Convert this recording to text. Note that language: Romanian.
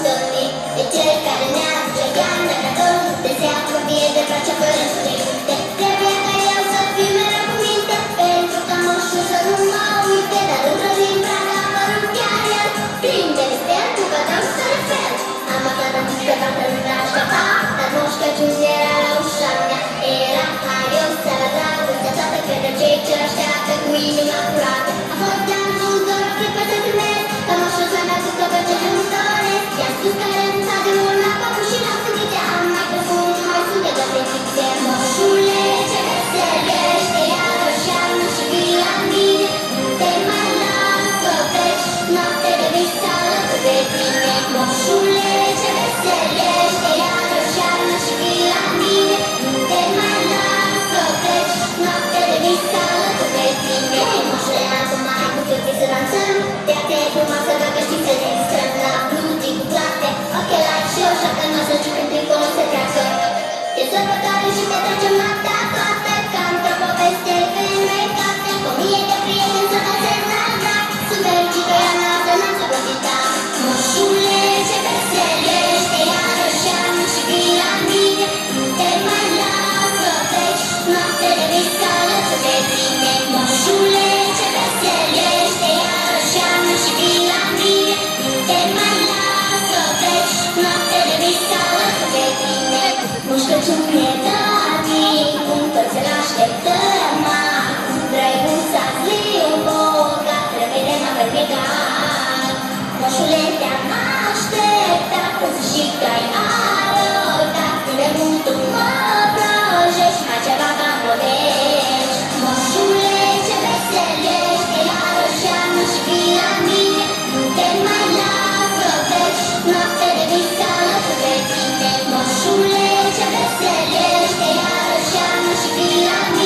nascondermi e cercare neanche che siamo via del braccio per instruite devi andare a soffrire la comunità per tutta mossa sono un mauite da dentro di Praga per un piano prinde di sterco che non stare fermo amata da tutte le parti della città la mosca giungere alla uscagna era io stava da questa città che da c'era stata qui una curata a volte hanno voluto che passate me la mosca suona tutto per c'è un motore ti ha su carenza di una papucina che ti ha mai profumo mai su che da te ti fermo sulle ceste e a lasciarmi scivolare a mine te malato per notte devi stare per prime sulle ceste e a lasciarmi scivolare a mine te malato per notte devi stare per prime mosce a comare che ti saranno te a te come se da questi se ne strana tutti cucate ok la scioscia che non so ciò che con se cazzo e salvatore ci che traccia matta cotta canto po' veste per me cotta con mie che prima senza passare su verci che hanno la nostra quantità sulle c'è per stelle e a lasciarmi scivolare a mine te malato per notte devi stare per prime sulle c'è per stelle e a lasciarmi scivolare a mine te malato per notte devi stare per prime mușcă ciupietati punto se l'așteptă ma vrei un sasli un boga prevede ma per piegat moșule te-am așteptat și că ai arătat de mult mă prăjești mai ceva ca povești moșule ce veselești iarăși am și vii la mine nu te mai las să vezi noapte de visală pe tine moșule ce veselești iarăși am și vii la mine